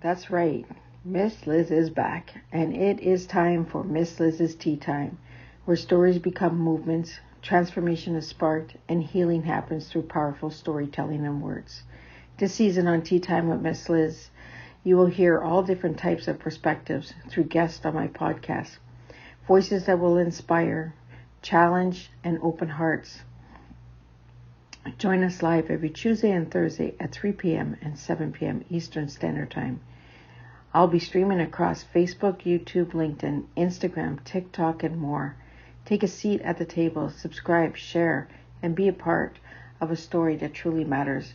That's right. Miss Liz is back, and it is time for Miss Liz's Tea Time, where stories become movements, transformation is sparked, and healing happens through powerful storytelling and words. This season on Tea Time with Miss Liz, you will hear all different types of perspectives through guests on my podcast, voices that will inspire, challenge, and open hearts. Join us live every Tuesday and Thursday at 3 p.m. and 7 p.m. Eastern Standard Time. I'll be streaming across Facebook, YouTube, LinkedIn, Instagram, TikTok, and more. Take a seat at the table, subscribe, share, and be a part of a story that truly matters.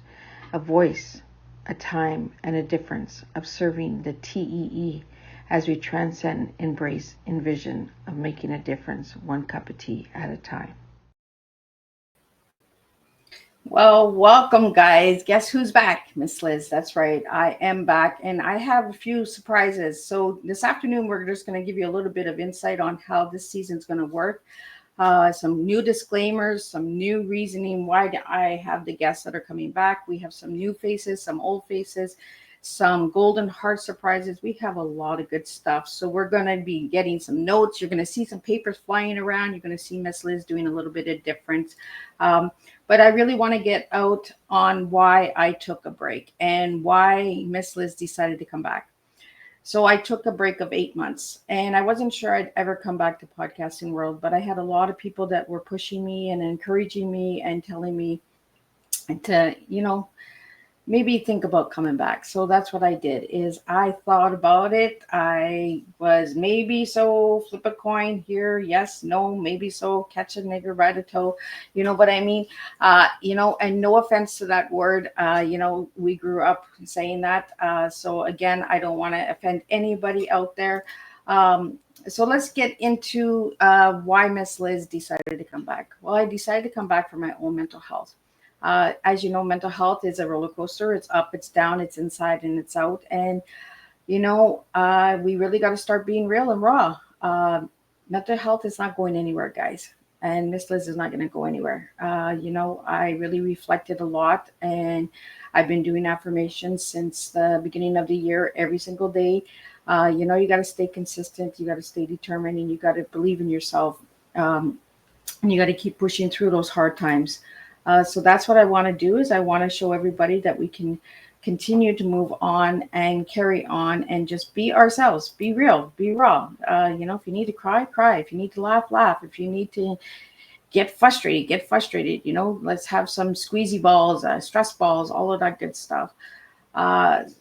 A voice, a time, and a difference of serving the TEE as we transcend, embrace, envision of making a difference one cup of tea at a time. Well, welcome, guys. Guess who's back? Miss Liz. That's right. I am back, and I have a few surprises. So this afternoon, we're just going to give you a little bit of insight on how this season's going to work. Some new disclaimers, some new reasoning why I have the guests that are coming back. We have some new faces, some old faces, some golden heart surprises. We have a lot of good stuff. So we're going to be getting some notes. You're going to see some papers flying around. You're going to see Miss Liz doing a little bit of different. But I really want to get out on why I took a break and why Miss Liz decided to come back. So I took a break of 8 months, and I wasn't sure I'd ever come back to podcasting world, but I had a lot of people that were pushing me and encouraging me and telling me to, maybe think about coming back. So that's what I did is I thought about it. I was maybe so, flip a coin here. Yes, no, maybe so, catch a nigger by the toe. You know what I mean? And no offense to that word. We grew up saying that. So again, I don't want to offend anybody out there. So let's get into why Miss Liz decided to come back. Well, I decided to come back for my own mental health. As you know, mental health is a roller coaster. It's up, it's down, it's inside, and it's out. And, we really got to start being real and raw. Mental health is not going anywhere, guys. And Miss Liz is not going to go anywhere. I really reflected a lot, and I've been doing affirmations since the beginning of the year, every single day. You got to stay consistent. You got to stay determined, and you got to believe in yourself. And you got to keep pushing through those hard times. So that's what I want to do is I want to show everybody that we can continue to move on and carry on and just be ourselves, be real, be raw. If you need to cry, cry. If you need to laugh, laugh. If you need to get frustrated, get frustrated. Let's have some squeezy balls, stress balls, all of that good stuff.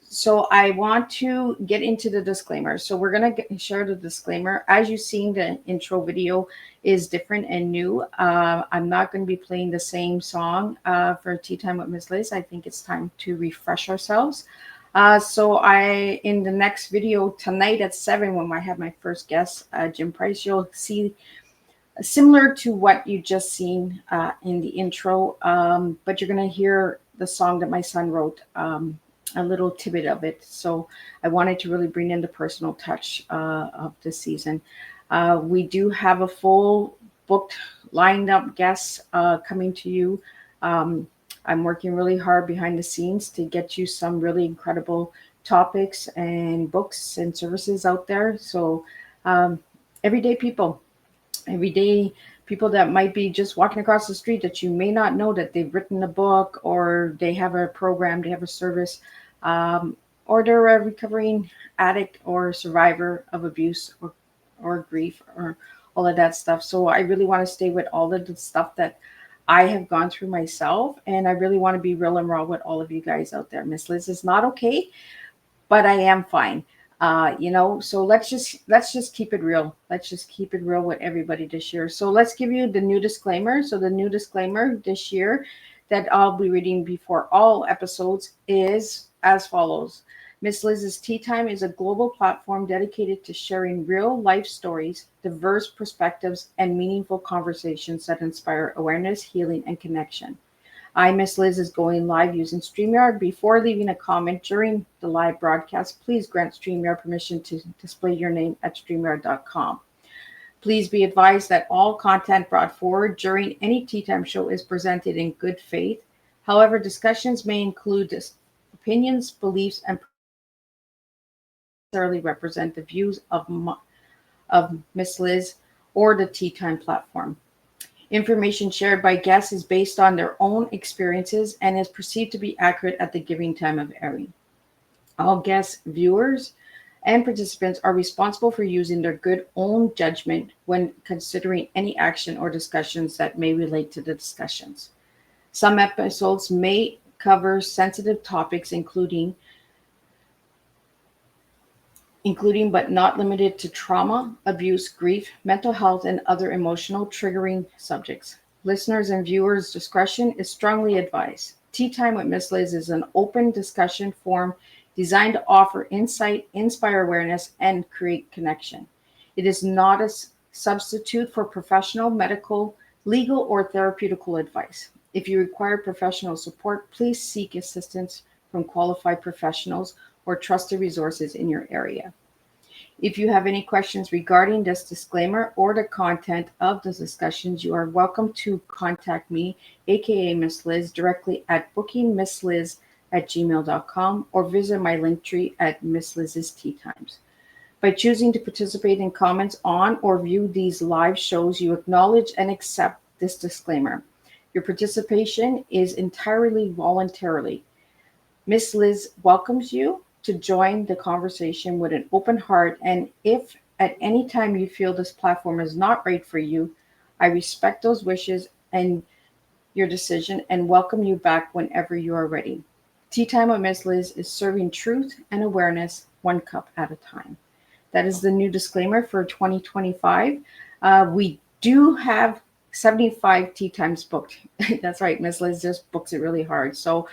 So I want to get into the disclaimer. So we're going to share the disclaimer. As you've seen, the intro video is different and new. I'm not going to be playing the same song for Tea Time with Miss Liz. I think it's time to refresh ourselves. So in the next video tonight at 7, when I have my first guest, Jim Price, you'll see similar to what you just seen in the intro, but you're going to hear the song that my son wrote. A little tidbit of it. So I wanted to really bring in the personal touch of this season. We do have a full booked lined up guests coming to you. I'm working really hard behind the scenes to get you some really incredible topics and books and services out there. So everyday people that might be just walking across the street that you may not know that they've written a book or they have a program, they have a service, or they're a recovering addict or survivor of abuse or grief or all of that stuff. So I really want to stay with all of the stuff that I have gone through myself, and I really want to be real and raw with all of you guys out there. Miss Liz is not okay, but I am fine. So let's just keep it real. Let's just keep it real with everybody this year. So let's give you the new disclaimer. So the new disclaimer this year that I'll be reading before all episodes is as follows. Miss Liz's Tea Time is a global platform dedicated to sharing real life stories, diverse perspectives, and meaningful conversations that inspire awareness, healing, and connection. Miss Liz is going live using StreamYard. Before leaving a comment during the live broadcast, please grant StreamYard permission to display your name at StreamYard.com. Please be advised that all content brought forward during any Tea Time show is presented in good faith. However, discussions may include opinions, beliefs, and necessarily represent the views of Miss Liz or the Tea Time platform. Information shared by guests is based on their own experiences and is perceived to be accurate at the giving time of airing. All guests, viewers, and participants are responsible for using their good own judgment when considering any action or discussions that may relate to the discussions. Some episodes may cover sensitive topics including but not limited to trauma, abuse, grief, mental health, and other emotional triggering subjects. Listeners and viewers' discretion is strongly advised. Tea Time with Miss Liz is an open discussion forum designed to offer insight, inspire awareness, and create connection. It is not a substitute for professional, medical, legal, or therapeutical advice. If you require professional support, please seek assistance from qualified professionals or trusted resources in your area. If you have any questions regarding this disclaimer or the content of the discussions, you are welcome to contact me, aka Miss Liz, directly at bookingmissliz@gmail.com or visit my link tree at Miss Liz's Teatimes. By choosing to participate in comments on or view these live shows, you acknowledge and accept this disclaimer. Your participation is entirely voluntarily. Miss Liz welcomes you to join the conversation with an open heart, and if at any time you feel this platform is not right for you, I respect those wishes and your decision and welcome you back whenever you are ready. Tea Time with Miss Liz is serving truth and awareness one cup at a time. That is the new disclaimer for 2025. We do have 75 tea times booked. That's right, Miss Liz just books it really hard. So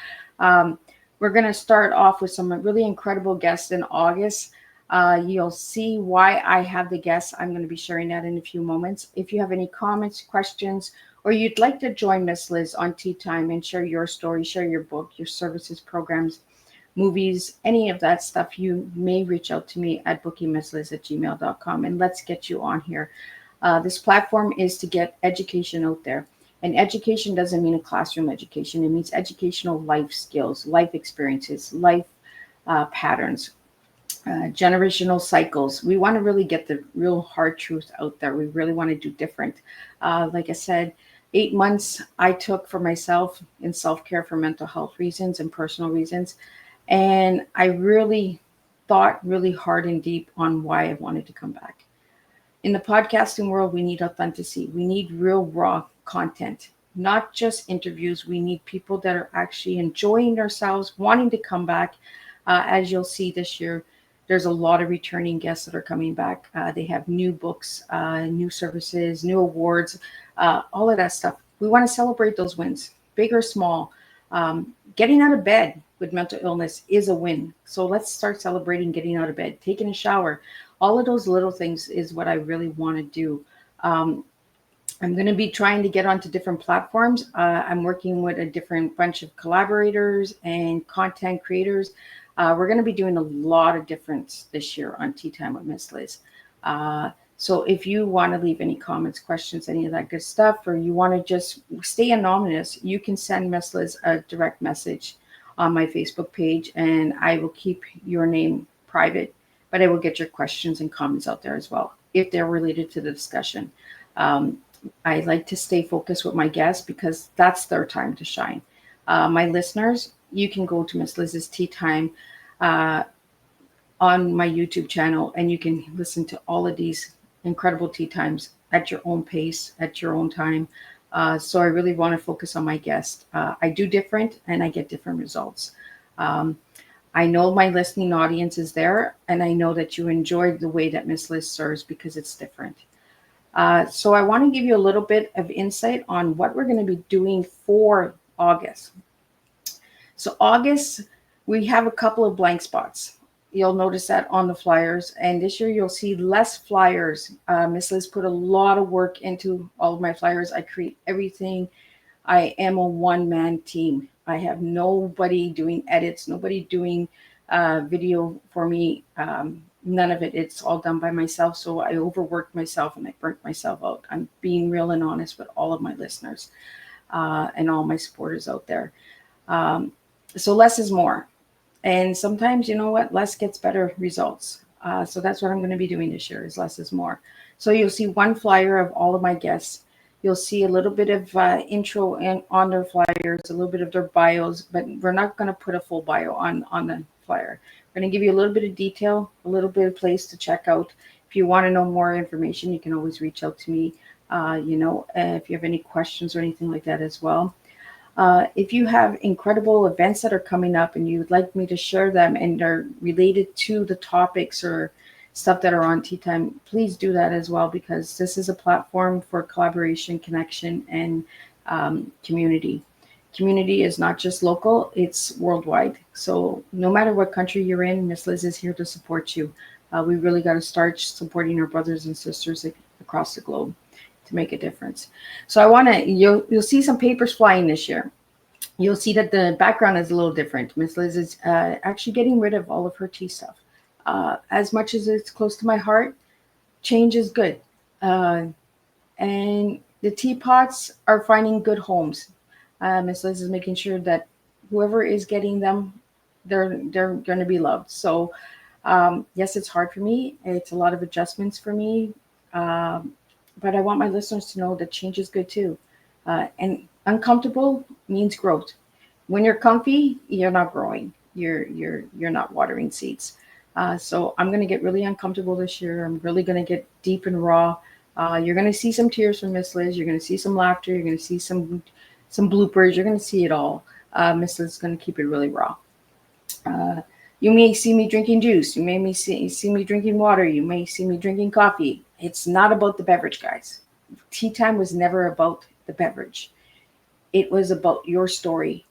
we're going to start off with some really incredible guests in August. You'll see why I have the guests. I'm going to be sharing that in a few moments. If you have any comments, questions, or you'd like to join Miss Liz on Tea Time and share your story, share your book, your services, programs, movies, any of that stuff, you may reach out to me at bookingmissliz@gmail.com and let's get you on here. This platform is to get education out there. And education doesn't mean a classroom education. It means educational life skills, life experiences, life patterns, generational cycles. We want to really get the real hard truth out there. We really want to do different. Like I said, 8 months I took for myself in self-care for mental health reasons and personal reasons. And I really thought really hard and deep on why I wanted to come back. In the podcasting world, we need authenticity. We need real raw content, not just interviews. We need people that are actually enjoying themselves, wanting to come back. As you'll see this year, there's a lot of returning guests that are coming back. They have new books, new services, new awards, all of that stuff. We want to celebrate those wins, big or small. Getting out of bed with mental illness is a win. So let's start celebrating getting out of bed, taking a shower. All of those little things is what I really want to do. I'm going to be trying to get onto different platforms. I'm working with a different bunch of collaborators and content creators. We're going to be doing a lot of difference this year on Tea Time with Miss Liz. So if you want to leave any comments, questions, any of that good stuff, or you want to just stay anonymous, you can send Miss Liz a direct message on my Facebook page, and I will keep your name private, but I will get your questions and comments out there as well if they're related to the discussion. I like to stay focused with my guests because that's their time to shine. My listeners, you can go to Miss Liz's Tea Time on my YouTube channel, and you can listen to all of these incredible tea times at your own pace, at your own time. So I really want to focus on my guests. I do different, and I get different results. I know my listening audience is there, and I know that you enjoyed the way that Miss Liz serves because it's different. So I want to give you a little bit of insight on what we're going to be doing for August. So August, we have a couple of blank spots. You'll notice that on the flyers, and this year you'll see less flyers. Miss Liz put a lot of work into all of my flyers. I create everything. I am a one-man team. I have nobody doing edits, nobody doing video for me. None of it. It's all done by myself. So I overworked myself and I burnt myself out. I'm being real and honest with all of my listeners and all my supporters out there. So less is more. And sometimes, you know what, less gets better results. So that's what I'm going to be doing this year, is less is more. So you'll see one flyer of all of my guests. You'll see a little bit of intro on their flyers, a little bit of their bios, but we're not going to put a full bio on the flyer. We're going to give you a little bit of detail, a little bit of place to check out. If you want to know more information, you can always reach out to me. If you have any questions or anything like that as well. If you have incredible events that are coming up and you would like me to share them and are related to the topics or stuff that are on Tea Time, please do that as well, because this is a platform for collaboration, connection, and community. Community is not just local, it's worldwide. So no matter what country you're in, Miss Liz is here to support you. We really got to start supporting our brothers and sisters across the globe to make a difference. So you'll see some papers flying this year. You'll see that the background is a little different. Miss Liz is actually getting rid of all of her tea stuff. As much as it's close to my heart, change is good. And the teapots are finding good homes. Miss Liz is making sure that whoever is getting them, they're going to be loved. So yes, it's hard for me. It's a lot of adjustments for me. But I want my listeners to know that change is good too. And uncomfortable means growth. When you're comfy, you're not growing. You're not watering seeds. So I'm going to get really uncomfortable this year. I'm really going to get deep and raw. You're going to see some tears from Miss Liz. You're going to see some laughter. You're going to see some bloopers. You're going to see it all. Miss Liz is going to keep it really raw. You may see me drinking juice. You may see me drinking water. You may see me drinking coffee. It's not about the beverage, guys. Tea Time was never about the beverage. It was about your story.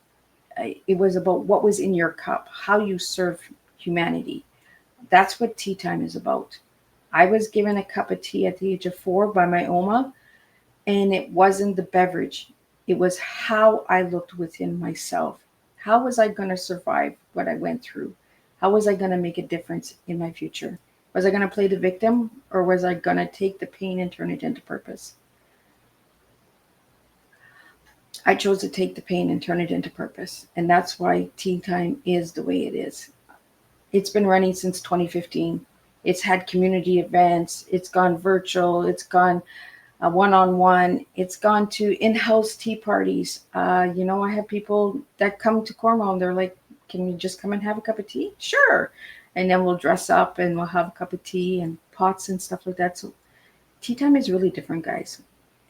It was about what was in your cup, how you serve humanity. That's what Tea Time is about. I was given a cup of tea at the age of 4 by my Oma, and it wasn't the beverage. It was how I looked within myself. How was I going to survive what I went through? How was I going to make a difference in my future? Was I going to play the victim, or was I going to take the pain and turn it into purpose? I chose to take the pain and turn it into purpose. And that's why Tea Time is the way it is. It's been running since 2015. It's had community events. It's gone virtual. It's gone one-on-one. It's gone to in-house tea parties. I have people that come to Cornwall and they're like, can you just come and have a cup of tea? Sure. And then we'll dress up and we'll have a cup of tea and pots and stuff like that. So Tea Time is really different, guys.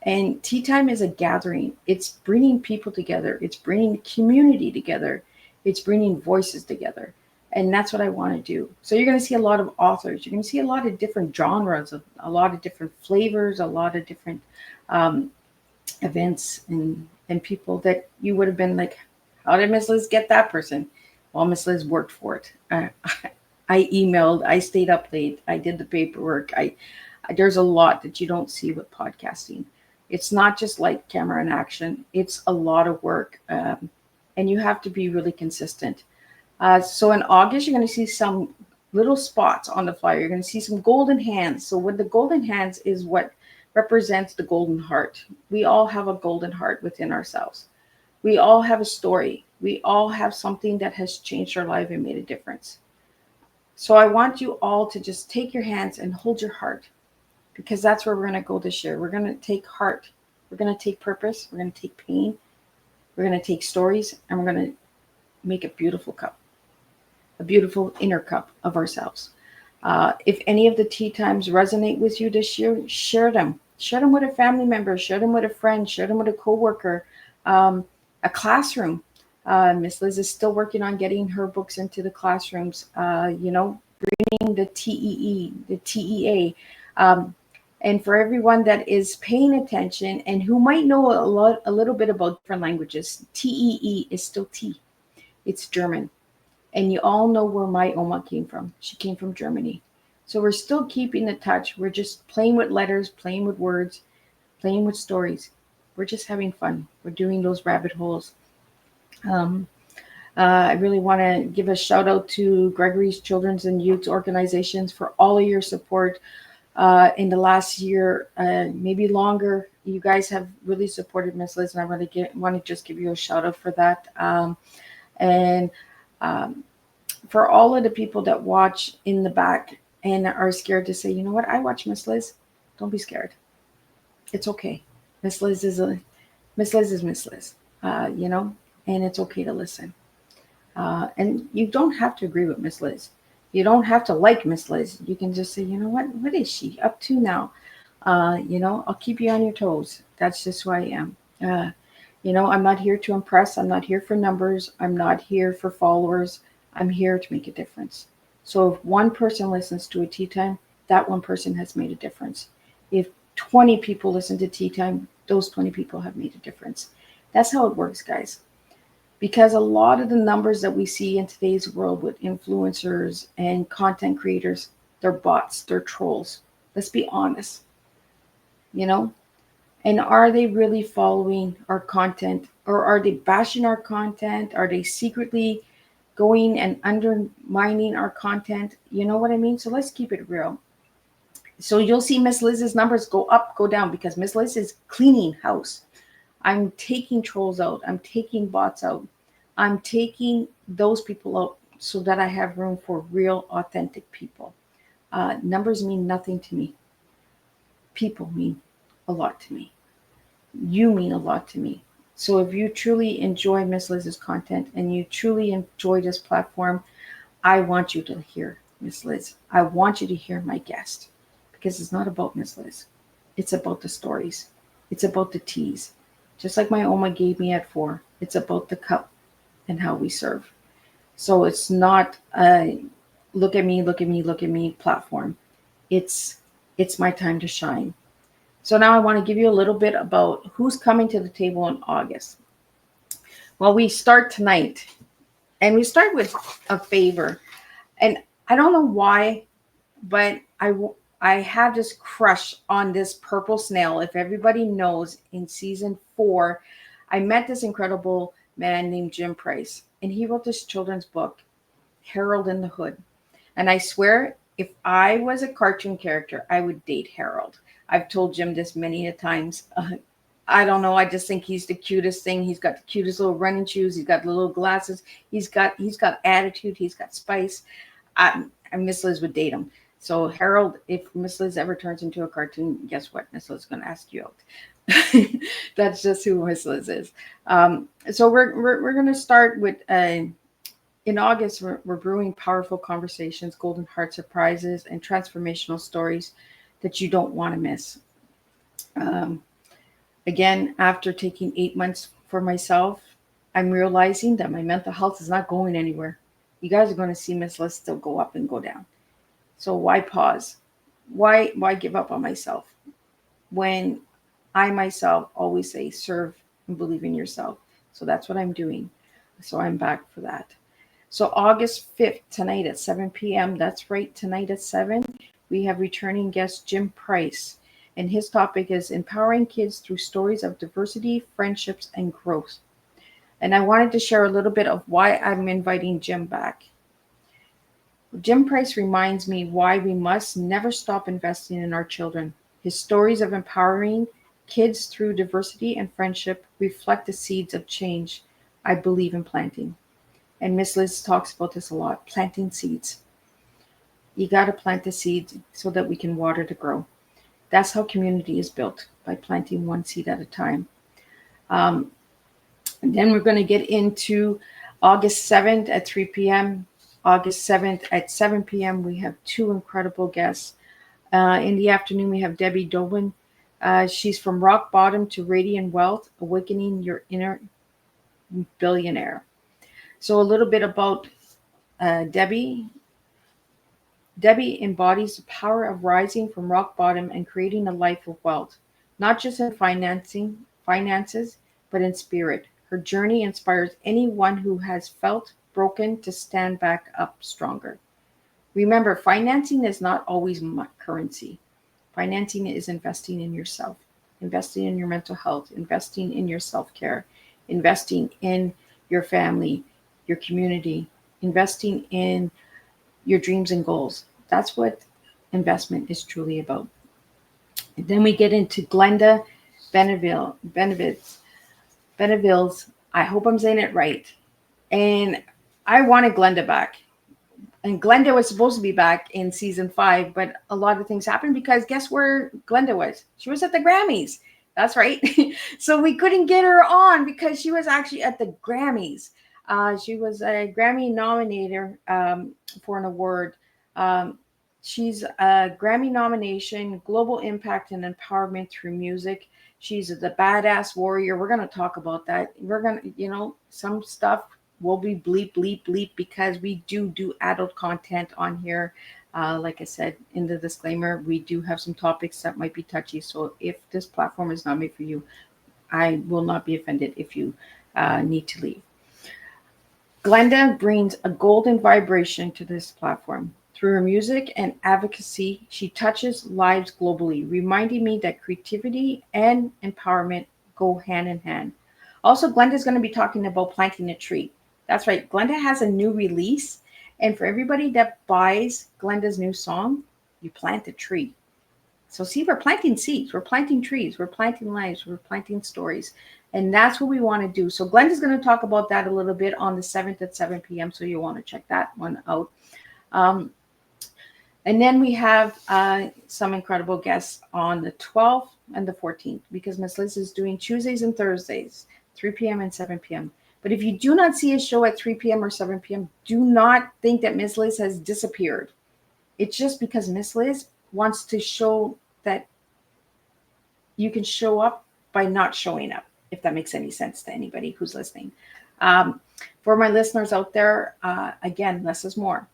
And Tea Time is a gathering. It's bringing people together. It's bringing community together. It's bringing voices together. And that's what I want to do. So you're going to see a lot of authors. You're going to see a lot of different genres, a lot of different flavors, a lot of different events and people that you would have been like, how did Miss Liz get that person? Well, Miss Liz worked for it. I emailed. I stayed up late. I did the paperwork. There's a lot that you don't see with podcasting. It's not just like camera and action. It's a lot of work. And you have to be really consistent. So in August, you're going to see some little spots on the flyer. You're going to see some golden hands. So with the golden hands is what represents the golden heart. We all have a golden heart within ourselves. We all have a story. We all have something that has changed our life and made a difference. So I want you all to just take your hands and hold your heart, because that's where we're going to go this year. We're going to take heart. We're going to take purpose. We're going to take pain. We're going to take stories, and we're going to make a beautiful cup, a beautiful inner cup of ourselves. If any of the tea times resonate with you this year, share them. Share them with a family member. Share them with a friend. Share them with a coworker, a classroom. Miss Liz is still working on getting her books into the classrooms, bringing the TEE, the TEA. And for everyone that is paying attention and who might know a little bit about different languages, TEE is still T. It's German. And you all know where my Oma came from. She came from Germany. So we're still keeping the touch. We're just playing with letters, playing with words, playing with stories. We're just having fun. We're doing those rabbit holes. I really want to give a shout out to Gregory's Children's and Youth Organizations for all of your support in the last year, maybe longer. You guys have really supported Miss Liz, and I want to just give you a shout out for that. And for all of the people that watch in the back, and are scared to say, you know what, I watch Miss Liz. Don't be scared. It's okay. Miss Liz is a Miss Liz is Miss Liz. You know, and it's okay to listen. And you don't have to agree with Miss Liz. You don't have to like Miss Liz. You can just say, you know what is she up to now? You know, I'll keep you on your toes. That's just who I am. Uh, you know, I'm not here to impress. I'm not here for numbers. I'm not here for followers. I'm here to make a difference. So if one person listens to a tea time, that one person has made a difference. If 20 people listen to tea time, those 20 people have made a difference. That's how it works, guys. Because a lot of the numbers that we see in today's world with influencers and content creators, they're bots, they're trolls. Let's be honest, you know? And are they really following our content, or are they bashing our content? Are they secretly going and undermining our content? You know what I mean? So let's keep it real. So you'll see Miss Liz's numbers go up, go down, because Miss Liz is cleaning house. I'm taking trolls out. I'm taking bots out. I'm taking those people out so that I have room for real, authentic people. Numbers mean nothing to me. People mean a lot to me. You mean a lot to me. So if you truly enjoy Miss Liz's content and you truly enjoy this platform, I want you to hear Miss Liz. I want you to hear my guest, because it's not about Miss Liz. It's about the stories. It's about the teas. Just like my Oma gave me at 4, it's about the cup and how we serve. So it's not a look at me, look at me, look at me platform. It's it's my time to shine. So now I want to give you a little bit about who's coming to the table in August. Well, we start tonight, and we start with a favor. And I don't know why, but I have this crush on this purple snail. If everybody knows, in season 4, I met this incredible man named Jim Price, and he wrote this children's book, Harold in the Hood. And I swear, if I was a cartoon character, I would date Harold. I've told Jim this many a times. I don't know. I just think he's the cutest thing. He's got the cutest little running shoes. He's got the little glasses. He's got attitude. He's got spice. I Miss Liz would date him. So Harold, if Miss Liz ever turns into a cartoon, guess what? Miss Liz is going to ask you out. That's just who Miss Liz is. So we're going to start with in August. We're brewing powerful conversations, golden heart surprises, and transformational stories that you don't want to miss. Um, Again, after taking 8 months for myself, I'm realizing that my mental health is not going anywhere. You guys are going to see Miss Liz still go up and go down. So why pause? Why give up on myself when I myself always say serve and believe in yourself? So that's what I'm doing. So I'm back for that. So August 5th, tonight at 7 p.m. That's right, tonight at 7, we have returning guest Jim Price. And his topic is empowering kids through stories of diversity, friendships, and growth. And I wanted to share a little bit of why I'm inviting Jim back. Jim Price reminds me why we must never stop investing in our children. His stories of empowering kids through diversity and friendship reflect the seeds of change I believe in planting. And Miss Liz talks about this a lot, planting seeds. You got to plant the seeds so that we can water to grow. That's how community is built, by planting one seed at a time. Um, and then we're going to get into August 7th at 3 p.m. August 7th at 7 p.m. We have 2 incredible guests. In the afternoon, we have Debbie Dobin. She's from Rock Bottom to Radiant Wealth, Awakening Your Inner Billionaire. So a little bit about Debbie. Debbie embodies the power of rising from rock bottom and creating a life of wealth, not just in finances, but in spirit. Her journey inspires anyone who has felt broken to stand back up stronger. Remember, financing is not always currency. Financing is investing in yourself, investing in your mental health, investing in your self care, investing in your family, your community, investing in your dreams and goals. That's what investment is truly about. And then we get into Glenda Beneville's. I hope I'm saying it right. And I wanted Glenda back. And Glenda was supposed to be back in season 5, but a lot of things happened because guess where Glenda was? She was at the Grammys. That's right. So we couldn't get her on because she was actually at the Grammys. She was a Grammy nominator for an award. Um, she's a Grammy nomination, global impact and empowerment through music. She's the badass warrior. We're going to talk about that. We're going to, some stuff will be bleep, bleep, bleep because we do adult content on here. Like I said in the disclaimer, we do have some topics that might be touchy. So if this platform is not made for you, I will not be offended if you need to leave. Glenda brings a golden vibration to this platform. Through her music and advocacy, she touches lives globally, reminding me that creativity and empowerment go hand in hand. Also, Glenda is going to be talking about planting a tree. That's right, Glenda has a new release. And for everybody that buys Glenda's new song, you plant a tree. So, see, we're planting seeds, we're planting trees, we're planting lives, we're planting stories. And that's what we want to do. So, Glenda's going to talk about that a little bit on the 7th at 7 p.m. So, you'll want to check that one out. Um, and then we have some incredible guests on the 12th and the 14th because Miss Liz is doing Tuesdays and Thursdays, 3 p.m. and 7 p.m. But if you do not see a show at 3 p.m. or 7 p.m., do not think that Miss Liz has disappeared. It's just because Miss Liz wants to show that you can show up by not showing up, if that makes any sense to anybody who's listening. Um, for my listeners out there, again, less is more.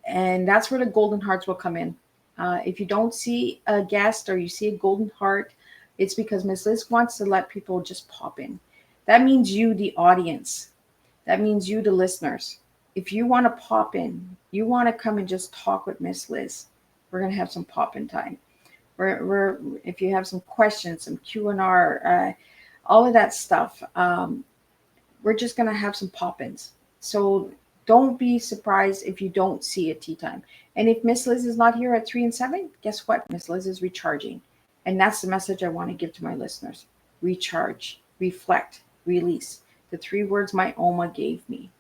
And that's where the golden hearts will come in. If you don't see a guest or you see a golden heart, it's because Miss Liz wants to let people just pop in. That means you, the audience. That means you, the listeners. If you want to pop in, you want to come and just talk with Miss Liz, we're going to have some pop in time. If you have some questions, some Q&R, all of that stuff, we're just going to have some pop-ins. So don't be surprised if you don't see a tea time. And if Miss Liz is not here at 3 and 7, guess what? Miss Liz is recharging. And that's the message I want to give to my listeners. Recharge, reflect, release. The 3 words my Oma gave me.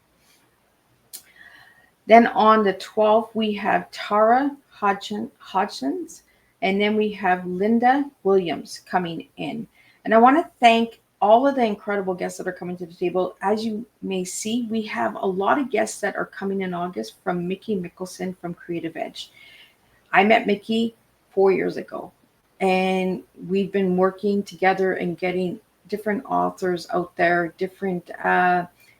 Then on the 12th, we have Tara Hodgins, and then we have Linda Williams coming in. And I want to thank all of the incredible guests that are coming to the table. As you may see, we have a lot of guests that are coming in August from Mickey Mickelson from Creative Edge. I met Mickey 4 years ago, and we've been working together and getting different authors out there, different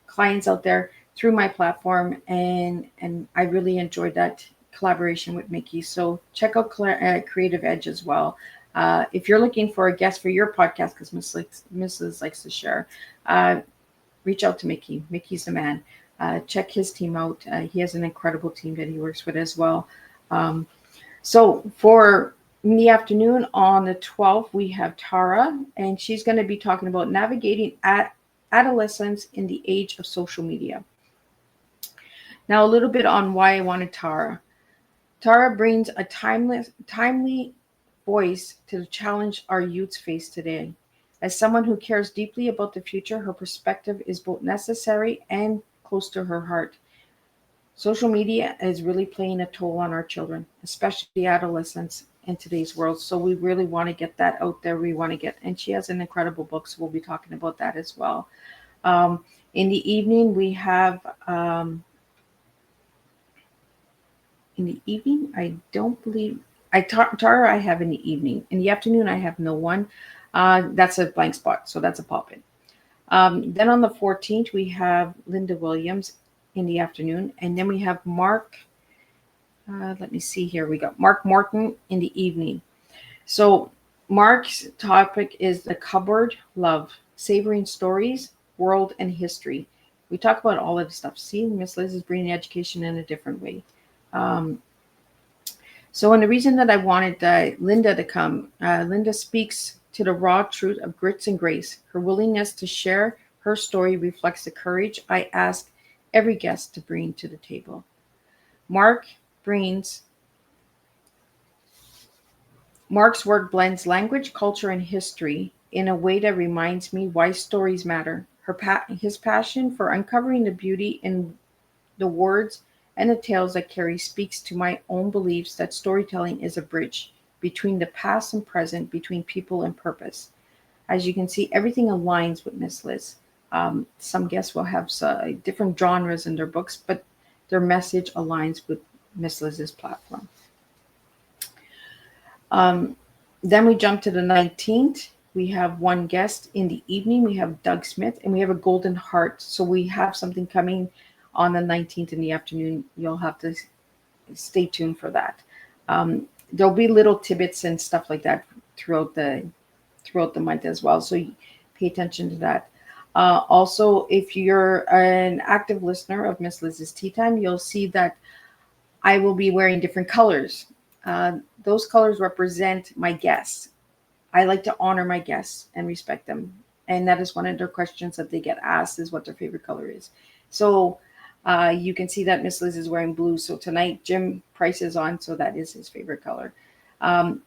clients out there through my platform, and I really enjoyed that collaboration with Mickey. So check out Creative Edge as well. If you're looking for a guest for your podcast, because Miss Liz likes to share, reach out to Mickey. Mickey's the man. Check his team out. He has an incredible team that he works with as well. So for in the afternoon on the 12th, we have Tara, and she's going to be talking about navigating adolescence in the age of social media. Now, a little bit on why I wanted Tara. Tara brings a timely voice to challenge our youths face today. As someone who cares deeply about the future, her perspective is both necessary and close to her heart. Social media is really playing a toll on our children, especially adolescents in today's world. So we really want to get that out there. And she has an incredible book, so we'll be talking about that as well. In the evening, we have, I don't believe, Tara, I have in the evening. In the afternoon, I have no one. That's a blank spot, so that's a pop-in. Then on the 14th, we have Linda Williams in the afternoon. And then we have Mark, let me see here. We got Mark Morton in the evening. So Mark's topic is the cupboard love, savoring stories, world, and history. We talk about all of this stuff. See, Miss Liz is bringing education in a different way. So, and the reason that I wanted Linda to come, Linda speaks to the raw truth of grits and grace. Her willingness to share her story reflects the courage I ask every guest to bring to the table. Mark's work blends language, culture, and history in a way that reminds me why stories matter. His passion for uncovering the beauty in the words and the tales that carry speaks to my own beliefs that storytelling is a bridge between the past and present, between people and purpose. As you can see, everything aligns with Miss Liz. Some guests will have different genres in their books, but their message aligns with Miss Liz's platform. Um, then we jump to the 19th. We have one guest in the evening. We have Doug Smith, and we have a golden heart. So we have something coming on the 19th in the afternoon. You'll have to stay tuned for that. There'll be little tidbits and stuff like that throughout the month as well. So pay attention to that. Also, if you're an active listener of Miss Liz's Tea Time, you'll see that I will be wearing different colors. Uh, those colors represent my guests. I like to honor my guests and respect them. And that is one of their questions that they get asked is what their favorite color is. So you can see that Miss Liz is wearing blue. So tonight, Jim Price is on. So that is his favorite color.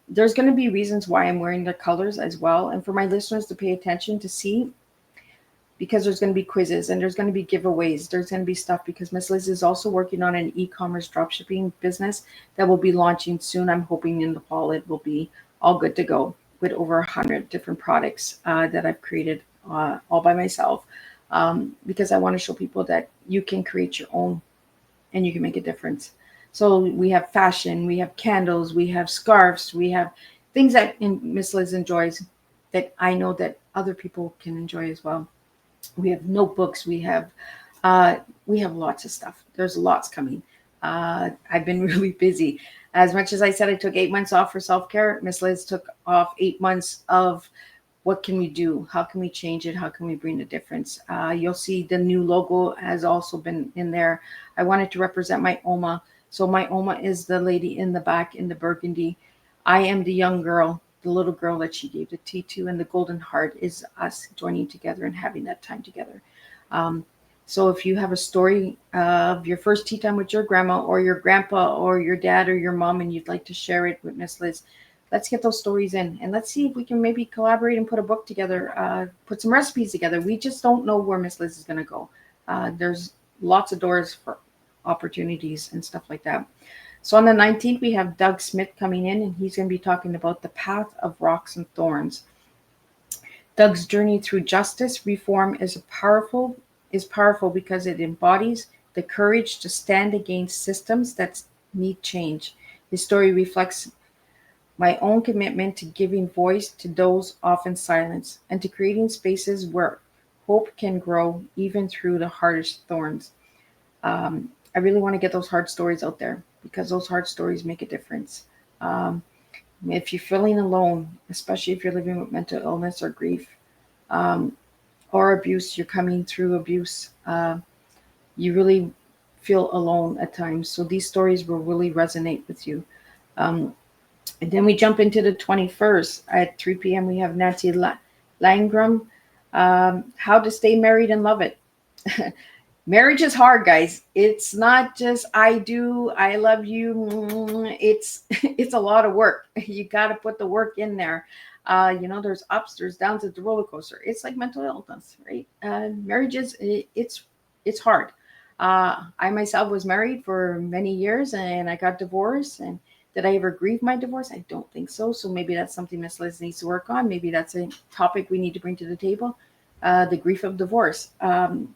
There's going to be reasons why I'm wearing the colors as well. And for my listeners to pay attention to see, because there's going to be quizzes and there's going to be giveaways. There's going to be stuff because Miss Liz is also working on an e-commerce dropshipping business that will be launching soon. I'm hoping in the fall it will be all good to go with over 100 different products that I've created all by myself because I want to show people that you can create your own and you can make a difference. So we have fashion, we have candles, we have scarves, we have things that Miss Liz enjoys that I know that other people can enjoy as well. We have notebooks, uh, we have lots of stuff. There's lots coming. I've been really busy. As much as I said I took 8 months off for self-care, Miss Liz took off 8 months of what can we do? How can we change it? How can we bring the difference? You'll see the new logo has also been in there. I wanted to represent my Oma. So my Oma is the lady in the back in the burgundy. I am the young girl, the little girl that she gave the tea to, and the golden heart is us joining together and having that time together. Um, so if you have a story of your first tea time with your grandma or your grandpa or your dad or your mom and you'd like to share it with Miss Liz, let's get those stories in and let's see if we can maybe collaborate and put a book together, put some recipes together. We just don't know where Miss Liz is going to go. There's lots of doors for opportunities and stuff like that. So on the 19th, we have Doug Smith coming in, and he's going to be talking about the path of rocks and thorns. Doug's journey through justice reform is powerful because it embodies the courage to stand against systems that need change. His story reflects my own commitment to giving voice to those often silenced and to creating spaces where hope can grow even through the hardest thorns. I really want to get those hard stories out there because those hard stories make a difference. Um, if you're feeling alone, especially if you're living with mental illness or grief um, or abuse, you're coming through abuse, you really feel alone at times. So these stories will really resonate with you. Um, and then we jump into the 21st at 3 p.m. We have Nancy Langram, How to Stay Married and Love It. Marriage is hard, guys. It's not just I do, I love you. It's it's a lot of work. You got to put the work in there. There's ups, there's downs. It's a roller coaster. It's like mental illness, right? Marriage is it's hard. I myself was married for many years, and I got divorced. And did I ever grieve my divorce? I don't think so. So maybe that's something Miss Liz needs to work on. Maybe that's a topic we need to bring to the table. The grief of divorce.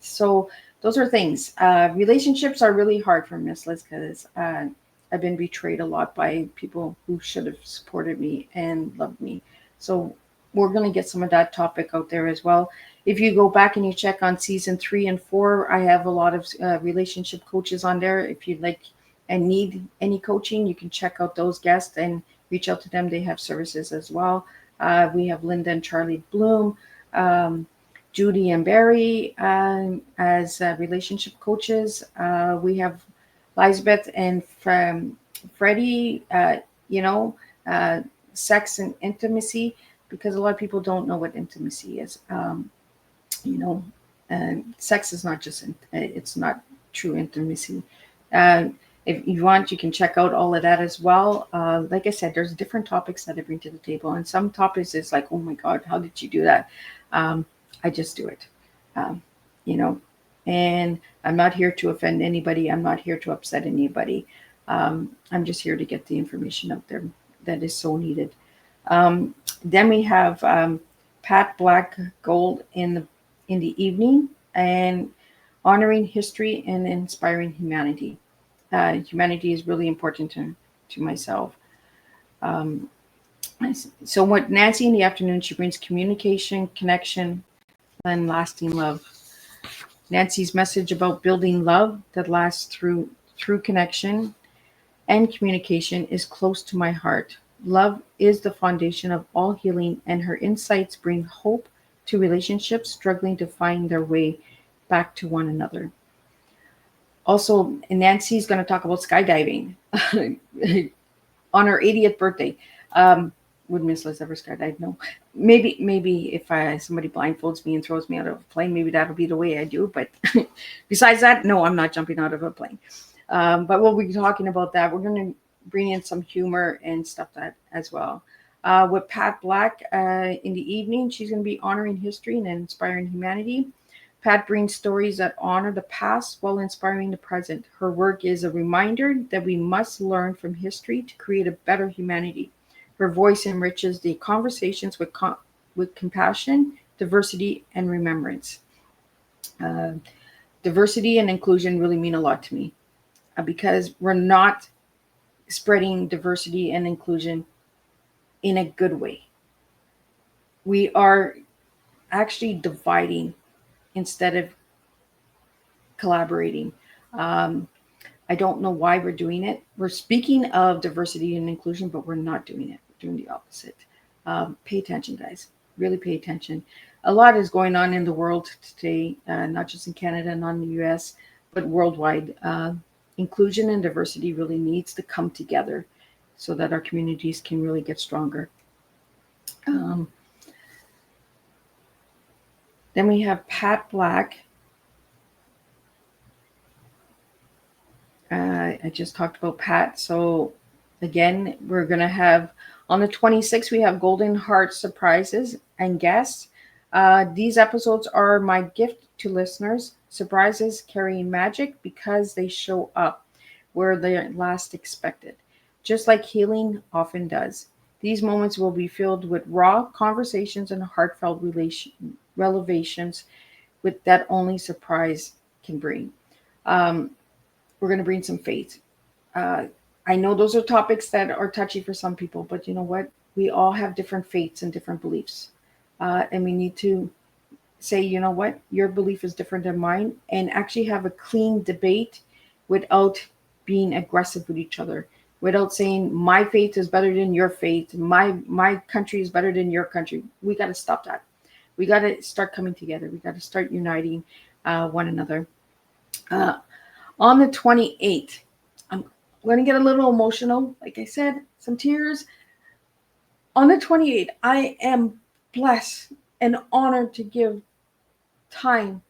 So those are things. Relationships are really hard for Miss Liz because I've been betrayed a lot by people who should have supported me and loved me. So we're going to get some of that topic out there as well. If you go back and you check on season 3 and 4, I have a lot of relationship coaches on there. If you'd like and need any coaching, you can check out those guests and reach out to them. They have services as well. We have Linda and Charlie Bloom. Judy and Barry as relationship coaches. We have Elizabeth and Freddie, uh, sex and intimacy, because a lot of people don't know what intimacy is. You know, sex is not just, it's not true intimacy. Uh, if you want, you can check out all of that as well. Like I said, there's different topics that I bring to the table, and some topics is like, oh my God, how did you do that? I just do it. Um, you know, And I'm not here to offend anybody. I'm not here to upset anybody. I'm just here to get the information out there that is so needed. Um, then we have Pat Black Gold in the evening, and honoring history and inspiring humanity. Humanity is really important to myself. Um, so what Nancy in the afternoon, she brings communication, connection, and lasting love. Nancy's message about building love that lasts through connection and communication is close to my heart. Love is the foundation of all healing, and her insights bring hope to relationships struggling to find their way back to one another. Also, Nancy's going to talk about skydiving on her 80th birthday. Um, would Miss Liz ever skydive? No. Maybe if somebody blindfolds me and throws me out of a plane, maybe that'll be the way I do. But besides that, no, I'm not jumping out of a plane. But we'll be talking about that. We're going to bring in some humor and stuff that as well. With Pat Black in the evening, she's going to be honoring history and inspiring humanity. Pat brings stories that honor the past while inspiring the present. Her work is a reminder that we must learn from history to create a better humanity. Her voice enriches the conversations with compassion, diversity, and remembrance. Uh, Diversity and inclusion really mean a lot to me because we're not spreading diversity and inclusion in a good way. We are actually dividing instead of collaborating. Um, I don't know why we're doing it. We're speaking of diversity and inclusion, but we're not doing it. We're doing the opposite. Pay attention, guys. Really pay attention. A lot is going on in the world today, not just in Canada, not in the US, but worldwide. Inclusion and diversity really needs to come together so that our communities can really get stronger. Um, then we have Pat Black. I just talked about Pat. So again, we're going to have on the 26th, we have Golden Heart surprises and guests. These episodes are my gift to listeners. Surprises carry magic because they show up where they're last expected, just like healing often does. These moments will be filled with raw conversations and heartfelt revelations with that only surprise can bring. Um, we're going to bring some faith. Uh, I know those are topics that are touchy for some people, but you know what? We all have different faiths and different beliefs. And we need to say, you know what? Your belief is different than mine, and actually have a clean debate without being aggressive with each other, without saying my faith is better than your faith, my country is better than your country. We got to stop that. We got to start coming together. We got to start uniting one another. Uh, on the 28th, I'm going to get a little emotional. Like I said, some tears. On the 28th, I am blessed and honored to give time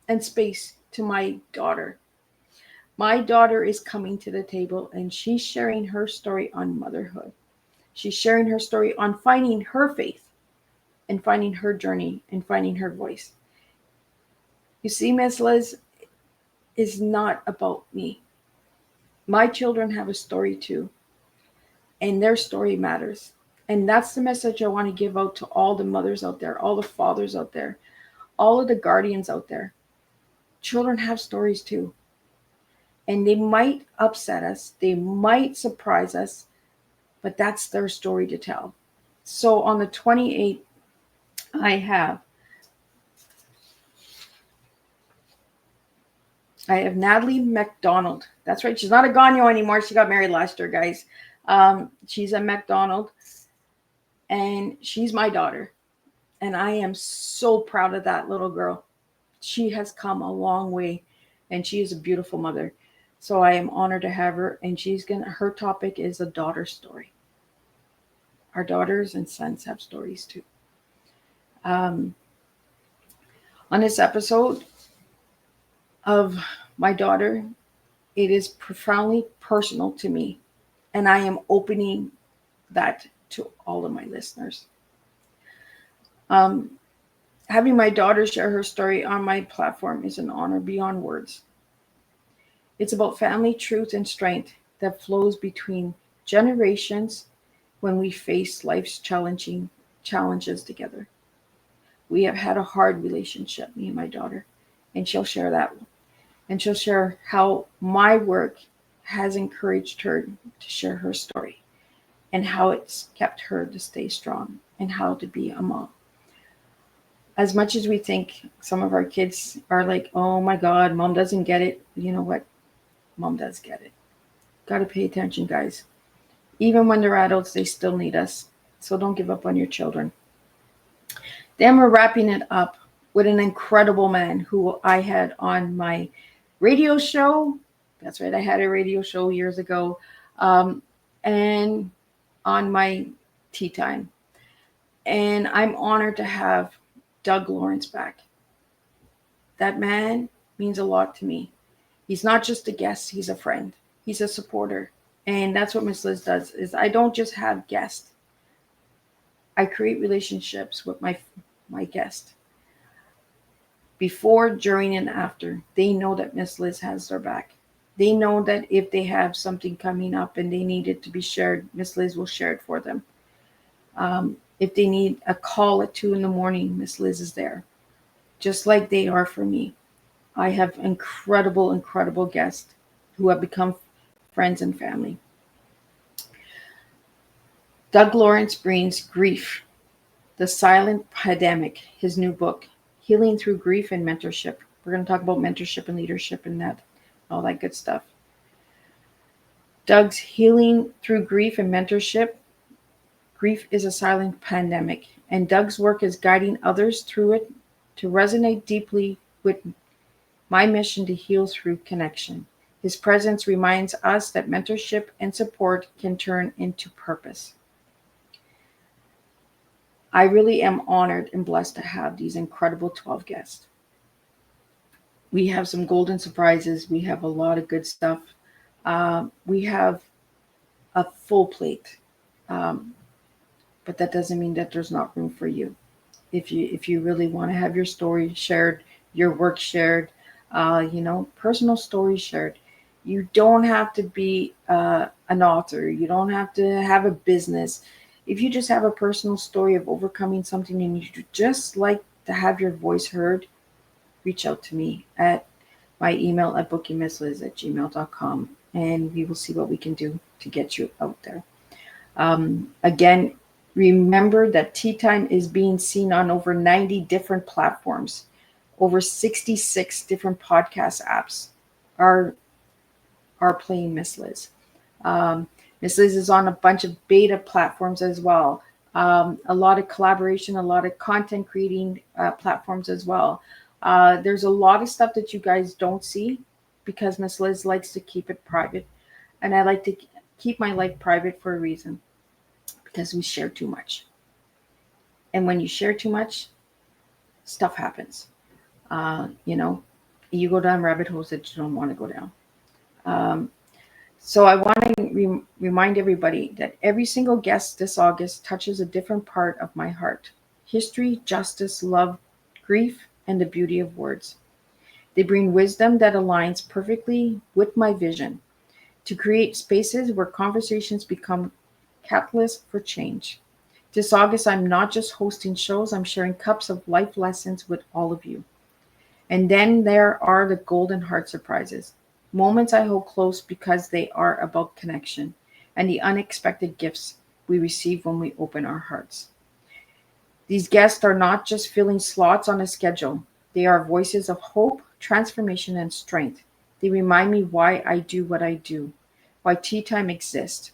and space to my daughter. My daughter is coming to the table and she's sharing her story on motherhood. She's sharing her story on finding her faith and finding her journey and finding her voice. You see, Miss Liz is not about me. My children have a story too, and their story matters. And that's the message I want to give out to all the mothers out there, all the fathers out there, all of the guardians out there. Children have stories too. And they might upset us, they might surprise us, but that's their story to tell. So on the 28th, I have Natalie McDonald. That's right. She's not a Gagnon anymore. She got married last year, guys. She's a McDonald, and she's my daughter. And I am so proud of that little girl. She has come a long way, and she is a beautiful mother. So I am honored to have her. And her topic is a daughter story. Our daughters and sons have stories too. Um, on this episode of my daughter, it is profoundly personal to me, and I am opening that to all of my listeners. Um, Having my daughter share her story on my platform is an honor beyond words. It's about family truth and strength that flows between generations when we face life's challenging challenges together. We have had a hard relationship, me and my daughter, and she'll share that. And she'll share how my work has encouraged her to share her story and how it's kept her to stay strong and how to be a mom. As much as we think some of our kids are like, oh my God, mom doesn't get it, you know what? Mom does get it. Got to pay attention, guys. Even when they're adults, they still need us. So don't give up on your children. Then we're wrapping it up with an incredible man who I had on my radio show. That's right, I had a radio show years ago. Um, and on my tea time. And I'm honored to have Doug Lawrence back. That man means a lot to me. He's not just a guest, he's a friend. He's a supporter. And that's what Miss Liz does is I don't just have guests. I create relationships with my guest. Before, during, and after, they know that Miss Liz has their back. They know that if they have something coming up and they need it to be shared, Miss Liz will share it for them. If they need a call at 2 in the morning, Miss Liz is there, just like they are for me. I have incredible, incredible guests who have become friends and family. Doug Lawrence brings Grief, the Silent Pandemic, his new book, Healing Through Grief and Mentorship. We're going to talk about mentorship and leadership and that, all that good stuff. Doug's Healing Through Grief and Mentorship. Grief is a silent pandemic, and Doug's work is guiding others through it to resonate deeply with my mission to heal through connection. His presence reminds us that mentorship and support can turn into purpose. I really am honored and blessed to have these incredible 12 guests. We have some golden surprises. We have a lot of good stuff. We have a full plate, um, but that doesn't mean that there's not room for you. If you really want to have your story shared, your work shared, personal stories shared. You don't have to be an author. You don't have to have a business. If you just have a personal story of overcoming something and you just like to have your voice heard, reach out to me at my email at bookingmissliz@gmail.com and we will see what we can do to get you out there. Again, remember that Tea Time is being seen on over 90 different platforms. Over 66 different podcast apps are playing Miss Liz. Miss Liz is on a bunch of beta platforms as well. A lot of collaboration, a lot of content creating platforms as well. There's a lot of stuff that you guys don't see because Miss Liz likes to keep it private. And I like to keep my life private for a reason because we share too much. And when you share too much, stuff happens. You go down rabbit holes that you don't want to go down. So I want to remind everybody that every single guest this August touches a different part of my heart: history, justice, love, grief, and the beauty of words. They bring wisdom that aligns perfectly with my vision to create spaces where conversations become catalysts for change. This August, I'm not just hosting shows, I'm sharing cups of life lessons with all of you. And then there are the golden heart surprises, moments I hold close because they are about connection and the unexpected gifts we receive when we open our hearts. These guests are not just filling slots on a schedule, they are voices of hope, transformation, and strength. They remind me why I do what I do, why Tea Time exists.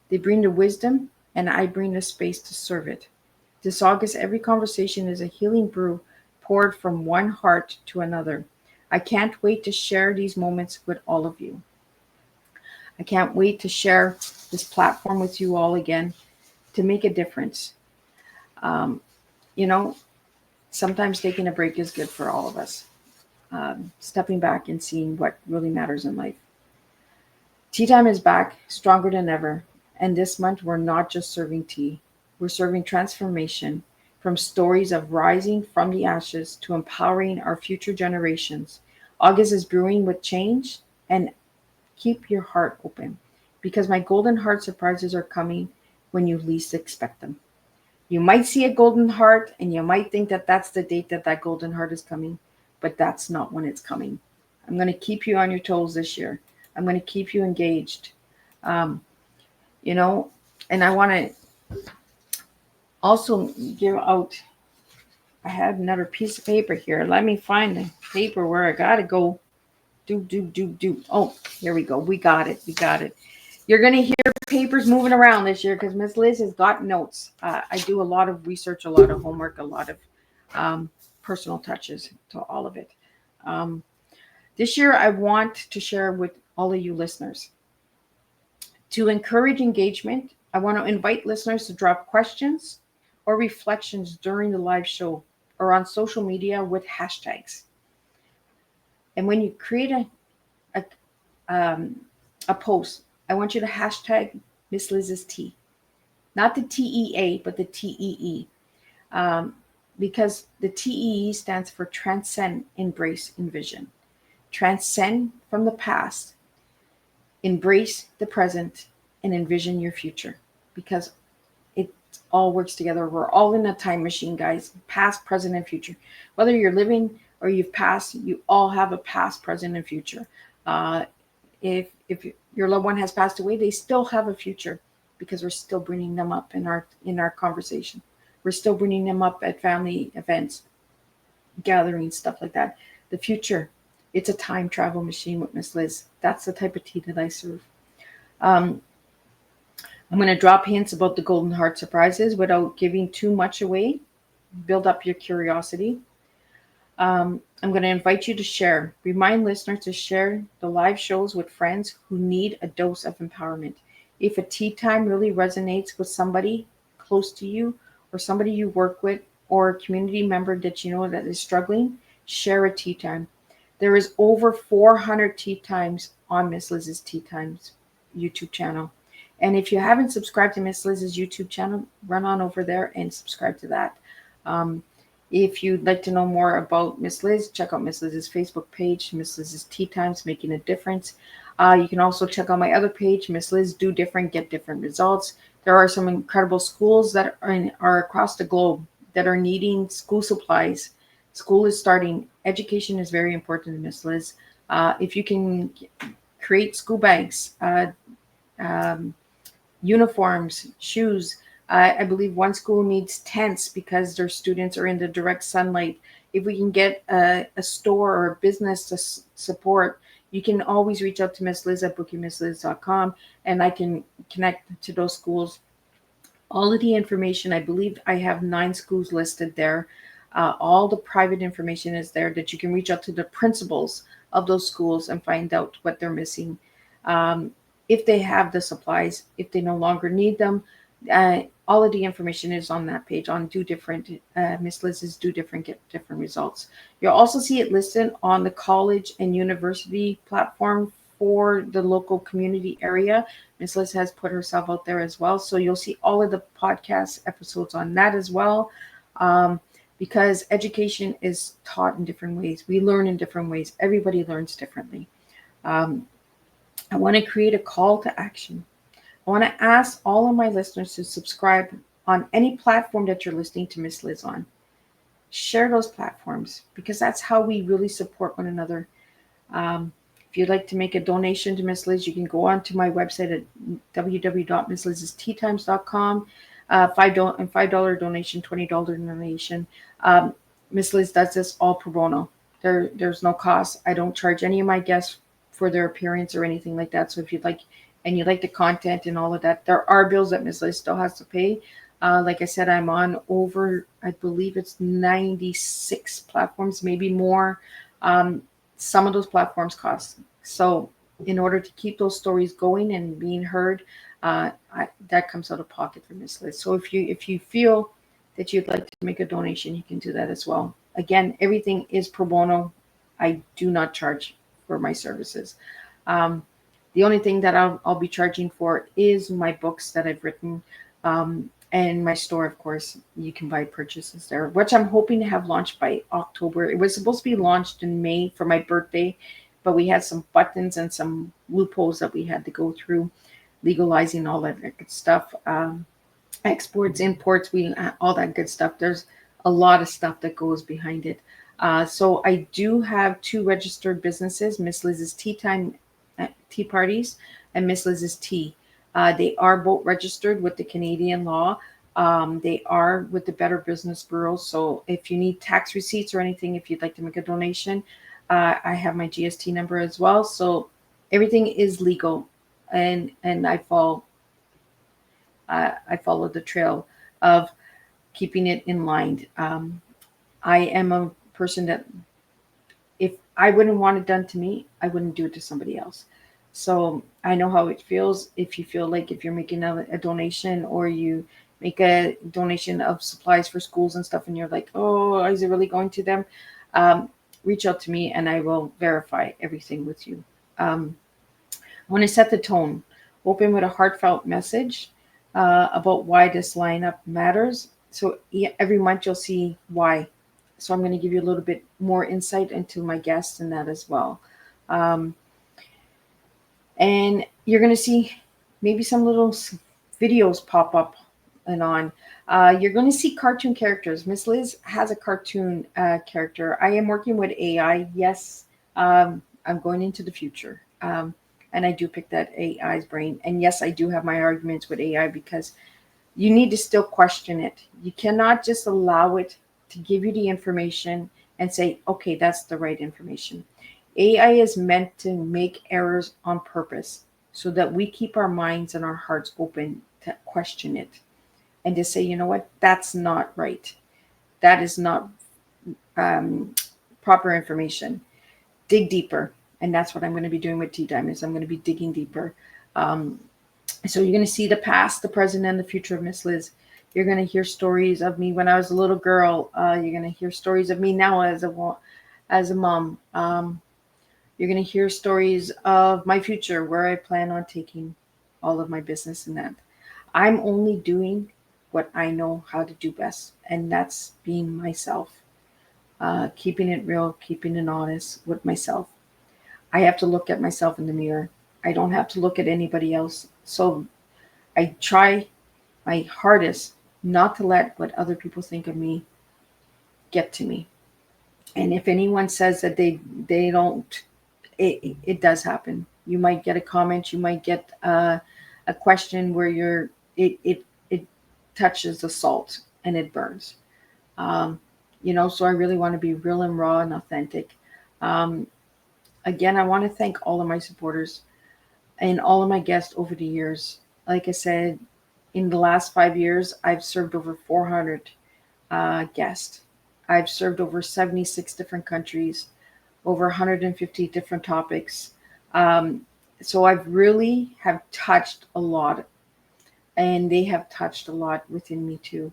They bring the wisdom, and I bring the space to serve it. This August, every conversation is a healing brew poured from one heart to another. I can't wait to share these moments with all of you. I can't wait to share this platform with you all again to make a difference. Um, you know, Sometimes taking a break is good for all of us. Stepping back and seeing what really matters in life. Tea Time is back, stronger than ever. And this month, we're not just serving tea, we're serving transformation from stories of rising from the ashes to empowering our future generations. August is brewing with change, and keep your heart open because my golden heart surprises are coming when you least expect them. You might see a golden heart and you might think that that's the date that that golden heart is coming, but that's not when it's coming. I'm going to keep you on your toes this year. I'm going to keep you engaged. Um, you know, and I want to also give out. I have another piece of paper here. Let me find the paper where I got to go. Do. Oh, here we go. We got it. We got it. You're going to hear papers moving around this year because Miss Liz has got notes. I do a lot of research, a lot of homework, a lot of um, personal touches to all of it. Um, this year, I want to share with all of you listeners to encourage engagement. I want to invite listeners to drop questions or reflections during the live show or on social media with hashtags. And when you create a post, I want you to hashtag Miss Liz's Tea, not the TEA, but the TEE, um, because the TEE stands for transcend, embrace, envision. Transcend from the past, embrace the present, and envision your future, because it all works together. We're all in a time machine, guys. Past, present, and future. Whether you're living or you've passed, you all have a past, present, and future. Uh, if your loved one has passed away, they still have a future because we're still bringing them up in our conversation. We're still bringing them up at family events, gatherings, stuff like that. The future, it's a time travel machine with Miss Liz. That's the type of tea that I serve. Um, I'm going to drop hints about the Golden Heart surprises without giving too much away. Build up your curiosity. I'm going to invite you to share. Remind listeners to share the live shows with friends who need a dose of empowerment. If a tea time really resonates with somebody close to you, or somebody you work with, or a community member that you know that is struggling, share a tea time. There is over 400 tea times on Miss Liz's Tea Times YouTube channel. And if you haven't subscribed to Miss Liz's YouTube channel, run on over there and subscribe to that. Um, if you'd like to know more about Miss Liz, check out Miss Liz's Facebook page, Miss Liz's Tea Times, Making a Difference. You can also check out my other page, Miss Liz, Do Different, Get Different Results. There are some incredible schools that are across the globe that are needing school supplies. School is starting. Education is very important to Miss Liz. If you can create school bags, um, uniforms, shoes. I believe one school needs tents because their students are in the direct sunlight. If we can get a store or a business to support, you can always reach out to Miss Liz at bookingmissliz.com and I can connect to those schools. All of the information, I believe I have 9 schools listed there. All the private information is there that you can reach out to the principals of those schools and find out what they're missing. Um, if they have the supplies, if they no longer need them, all of the information is on that page on Do Different. Miss Liz's Do Different, Get Different Results. You'll also see it listed on the college and university platform for the local community area. Miss Liz has put herself out there as well. So you'll see all of the podcast episodes on that as well. Because education is taught in different ways. We learn in different ways. Everybody learns differently. Um, I want to create a call to action. I want to ask all of my listeners to subscribe on any platform that you're listening to Miss Liz on. Share those platforms because that's how we really support one another. If you'd like to make a donation to Miss Liz, you can go on to my website at www.misslizsteatimes.com. $5 donation, $20 donation. Miss Liz does this all pro bono. There's no cost. I don't charge any of my guests for their appearance or anything like that. So if you'd like, and you like the content and all of that, there are bills that Miss Liz still has to pay. Like I said, I'm on over, I believe it's 96 platforms, maybe more. Some of those platforms cost. So in order to keep those stories going and being heard, that comes out of pocket for Miss Liz. So if you feel that you'd like to make a donation, you can do that as well. Again, everything is pro bono. I do not charge for my services. The only thing that I'll be charging for is my books that I've written. And my store, of course, you can buy purchases there, which I'm hoping to have launched by October. It was supposed to be launched in May for my birthday, but we had some buttons and some loopholes that we had to go through, legalizing all that good stuff, exports, imports, we all that good stuff. There's a lot of stuff that goes behind it. So I do have two registered businesses: Miss Liz's Tea Time Tea Parties and Miss Liz's Tea. They are both registered with the Canadian law. They are with the Better Business Bureau. So if you need tax receipts or anything, if you'd like to make a donation, I have my GST number as well. So everything is legal, and I follow the trail of keeping it in line. I am a person that if I wouldn't want it done to me, I wouldn't do it to somebody else. So I know how it feels if you feel like if you're making a donation or you make a donation of supplies for schools and stuff and you're like, oh, is it really going to them? Um, Reach out to me and I will verify everything with you. I want to set the tone, open with a heartfelt message about why this lineup matters. So every month you'll see why. So I'm going to give you a little bit more insight into my guests and that as well. Um, and you're going to see maybe some little videos pop up and on. You're going to see cartoon characters. Miss Liz has a cartoon character. I am working with AI. Yes, I'm going into the future. And I do pick that AI's brain. And yes, I do have my arguments with AI because you need to still question it. You cannot just allow it to give you the information and say, okay, that's the right information. AI is meant to make errors on purpose so that we keep our minds and our hearts open to question it and to say, you know what, that's not right. That is not um, proper information. Dig deeper. And that's what I'm going to be doing with Tea Diamonds. I'm going to be digging deeper. Um, so you're going to see the past, the present, and the future of Miss Liz. You're going to hear stories of me when I was a little girl. You're going to hear stories of me now as a mom. You're going to hear stories of my future, where I plan on taking all of my business and that. I'm only doing what I know how to do best, and that's being myself, keeping it real, keeping it honest with myself. I have to look at myself in the mirror. I don't have to look at anybody else. So I try my hardest not to let what other people think of me get to me. And if anyone says that they don't, it does happen. You might get a comment. You might get a question where it touches the salt and it burns. Um, so I really want to be real and raw and authentic. Um, Again, I want to thank all of my supporters and all of my guests over the years. Like I said, in the last 5 years, I've served over 400 guests. I've served over 76 different countries, over 150 different topics. Um, so I've really have touched a lot, and they have touched a lot within me too.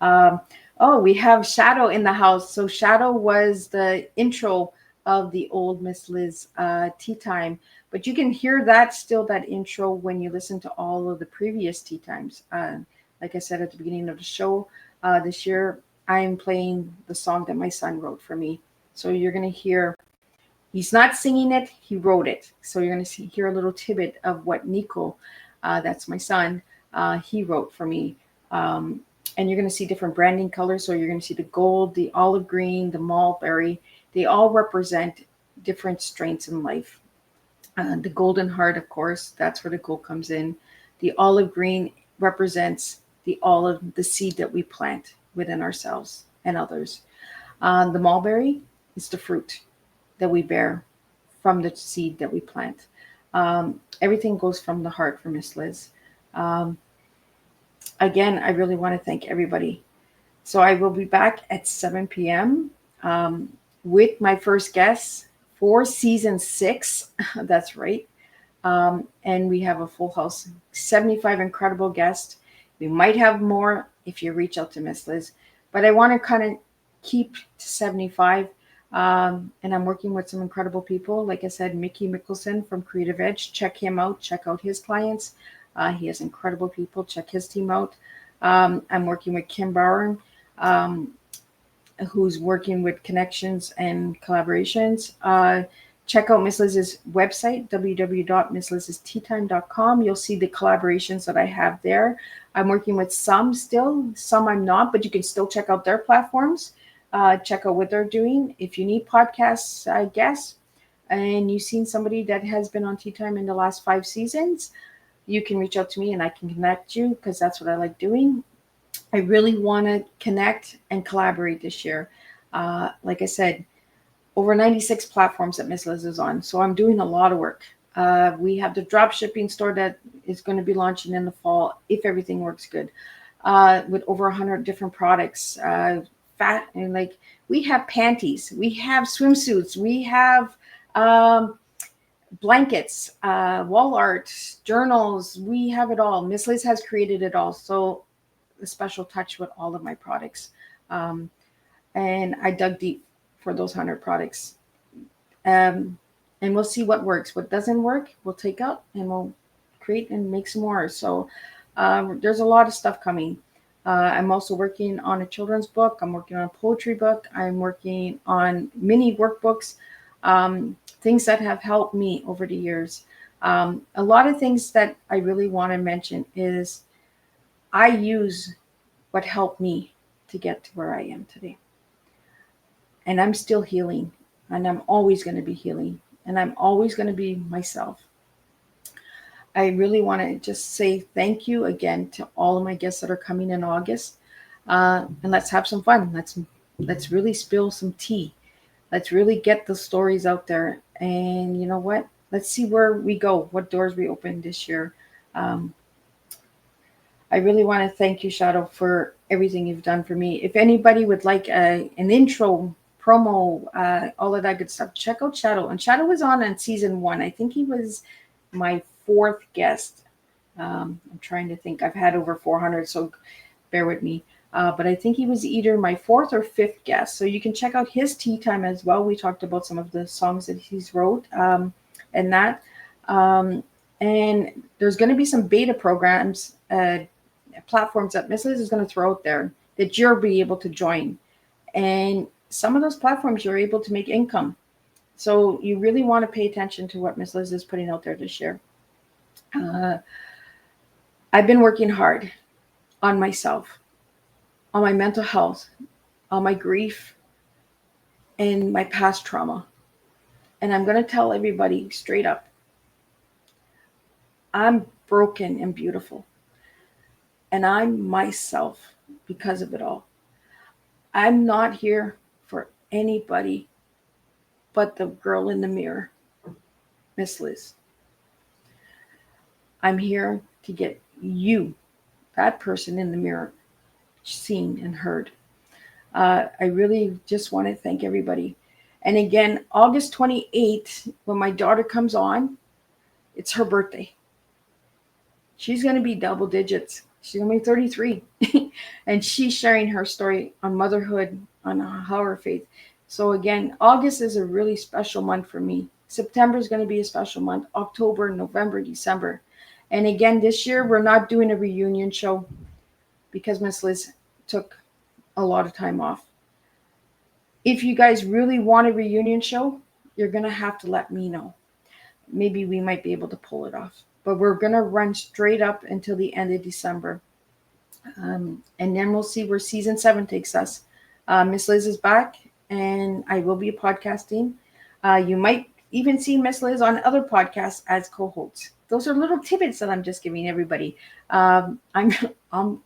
Um, oh, we have Shadow in the house. So Shadow was the intro of the old Miss Liz Tea Time, but you can hear that still that intro when you listen to all of the previous Tea Times. Like I said at the beginning of the show, this year I am playing the song that my son wrote for me. So you're gonna hear. He's not singing it; he wrote it. So you're gonna hear a little tidbit of what Nico, that's my son, he wrote for me. Um, and you're going to see different branding colors. So you're going to see the gold, the olive green, the mulberry. They all represent different strengths in life. The golden heart, of course, that's where the gold comes in. The olive green represents the olive, the seed that we plant within ourselves and others. The mulberry is the fruit that we bear from the seed that we plant. Everything goes from the heart for Miss Liz. Um, Again, I really want to thank everybody. So I will be back at 7 p.m. With my first guest for season 6. That's right. And we have a full house, 75 incredible guests. We might have more if you reach out to Miss Liz, but I want to kind of keep to 75. And I'm working with some incredible people. Like I said, Mickey Mickelson from Creative Edge. Check him out. Check out his clients. He has incredible people. Check his team out. I'm working with Kim Bauer, um, who's working with connections and collaborations. Check out Miss Liz's website, www.misslizsteatime.com. You'll see the collaborations that I have there. I'm working with some still, some I'm not, but you can still check out their platforms. Check out what they're doing. If you need podcasts, I guess, and you've seen somebody that has been on Tea Time in the last 5 seasons, you can reach out to me and I can connect you because that's what I like doing. I really want to connect and collaborate this year. Like I said, over 96 platforms that Miss Liz is on. So I'm doing a lot of work. We have the drop shipping store that is going to be launching in the fall if everything works good, with over 100 different products. Fat and like we have panties, we have swimsuits, we have um, blankets, wall art, journals. We have it all. Miss Liz has created it all. So a special touch with all of my products. Um, and I dug deep for those 100 products. Um, and we'll see what works. What doesn't work, we'll take out and we'll create and make some more. So there's a lot of stuff coming. I'm also working on a children's book. I'm working on a poetry book. I'm working on mini workbooks, things that have helped me over the years. A lot of things that I really want to mention is I use what helped me to get to where I am today. And I'm still healing, and I'm always going to be healing, and I'm always going to be myself. I really want to just say thank you again to all of my guests that are coming in August, and let's have some fun. Let's really spill some tea. Let's really get the stories out there, and you know what? Let's see where we go, what doors we open this year. Um, I really want to thank you, Shadow, for everything you've done for me. If anybody would like an intro, promo, all of that good stuff, check out Shadow. And Shadow was on season 1. I think he was my 4th guest. I'm trying to think. I've had over 400, so bear with me. But I think he was either my 4th or 5th guest. So you can check out his tea time as well. We talked about some of the songs that he's wrote and that. And there's going to be some beta programs, platforms that Miss Liz is going to throw out there that you'll be able to join. And some of those platforms you're able to make income. So you really want to pay attention to what Miss Liz is putting out there this year. I've been working hard on myself, on my mental health, on my grief, and my past trauma. And I'm going to tell everybody straight up, I'm broken and beautiful. And I'm myself because of it all. I'm not here for anybody but the girl in the mirror, Miss Liz. I'm here to get you, that person in the mirror, seen and heard. I really just want to thank everybody. And again, August 28th, when my daughter comes on, it's her birthday. She's going to be double digits. She's going to be 33. And she's sharing her story on motherhood, on how her faith. So again, August is a really special month for me. September is going to be a special month. October, November, December. And again, this year, we're not doing a reunion show because Miss Liz took a lot of time off. If you guys really want a reunion show, you're going to have to let me know. Maybe we might be able to pull it off. But we're going to run straight up until the end of December. And then we'll see where season 7 takes us. Miss Liz is back, and I will be podcasting. You might even see Miss Liz on other podcasts as co-hosts. Those are little tidbits that I'm just giving everybody. I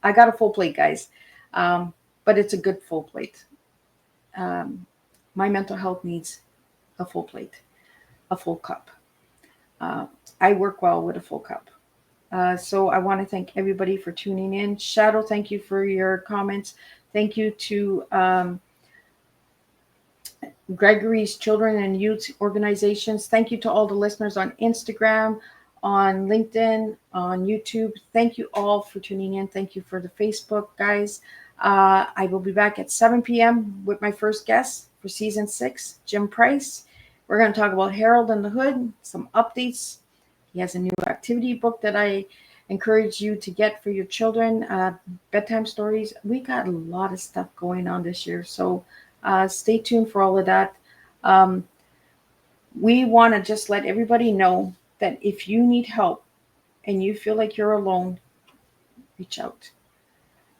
got a full plate, guys, but it's a good full plate. My mental health needs a full plate, a full cup. I work well with a full cup. So I want to thank everybody for tuning in. Shadow, thank you for your comments. Thank you to Gregory's Children and Youth Organizations. Thank you to all the listeners on Instagram, on LinkedIn, on YouTube. Thank you all for tuning in. Thank you for the Facebook, guys. I will be back at 7 p.m. with my first guest for season 6, Jim Price. We're going to talk about Harold and the Hood, some updates. He has a new activity book that I encourage you to get for your children bedtime stories. We got a lot of stuff going on this year, so stay tuned for all of that. We want to just let everybody know that if you need help and you feel like you're alone, reach out.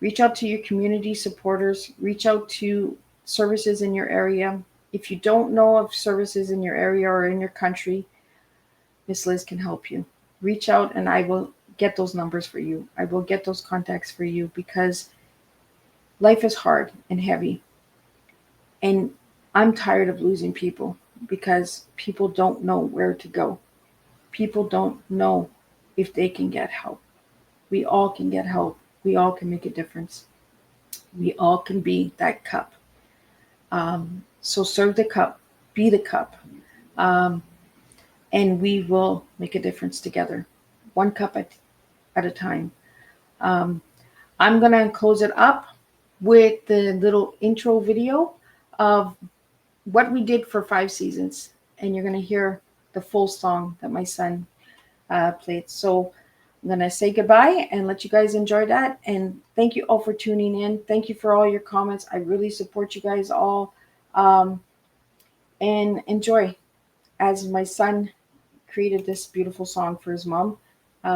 Reach out to your community supporters. Reach out to services in your area. If you don't know of services in your area or in your country, Miss Liz can help you. Reach out and I will get those numbers for you. I will get those contacts for you, because life is hard and heavy. And I'm tired of losing people because people don't know where to go. People don't know if they can get help. We all can get help. We all can make a difference. We all can be that cup. So serve the cup, be the cup, and we will make a difference together, one cup at a time. I'm going to close it up with the little intro video of what we did for 5 seasons, and you're going to hear the full song that my son played. So I'm going to say goodbye and let you guys enjoy that. And thank you all for tuning in. Thank you for all your comments. I really support you guys all. And enjoy as my son created this beautiful song for his mom,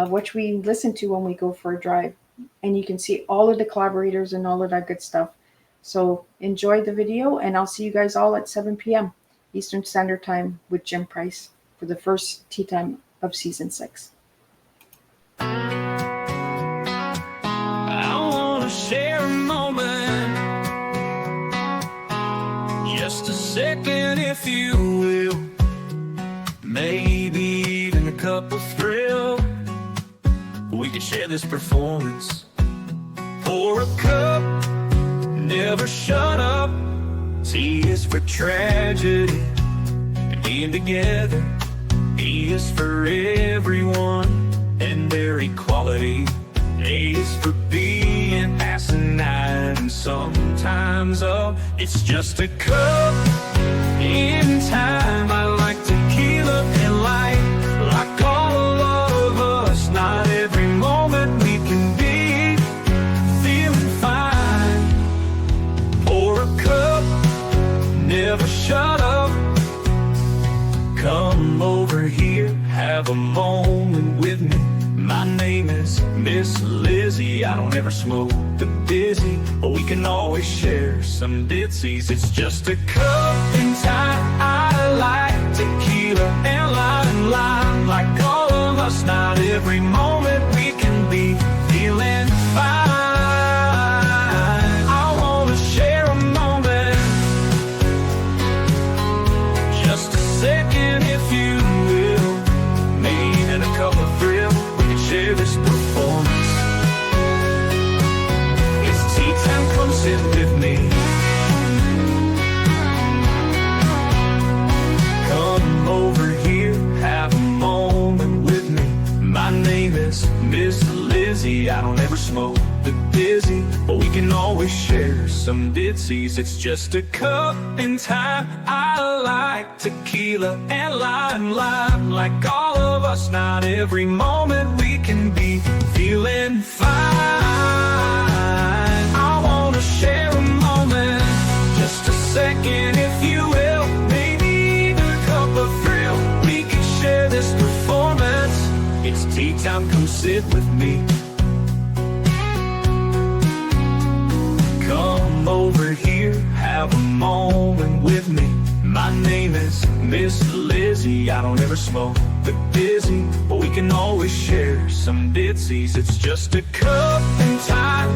which we listen to when we go for a drive. And you can see all of the collaborators and all of that good stuff. So enjoy the video, and I'll see you guys all at 7 p.m. Eastern Standard Time with Jim Price for the first tea time of season 6. I want to share a moment, just a second if you will, maybe even a cup of thrill. We could share this performance. Pour a cup, never shut up. T is for tragedy and being together. E is for everyone and their equality. A is for being asinine and sometimes up. It's just a cup in time. I like tequila and light, like all of us. Not every moment we can be feeling fine. Pour a cup, never shut up. Come over here, have a moment with me. My name is Miss Lizzie. I don't ever smoke the busy, but we can always share some ditsies. It's just a cup in time. I like tequila and lime, like all of us. Not every moment we can be feeling fine. I wanna share a moment, just a second if you will, maybe even a cup of thrill. Share this performance. It's tea time, come sit with me. Come over here, have a moment with me. My name is Miss Lizzie. I don't ever smoke the busy, but we can always share some ditsies. It's just a cup in time. I like tequila and lime, like all of us. Not every moment we can be feeling fine. I wanna share a moment, just a second if you will, maybe even a cup of thrill. We can share this performance. It's tea time, come sit with me. Come over here, have a moment with me. My name is Miss Lizzie. I don't ever smoke the busy, but we can always share some ditsies. It's just a cup in time.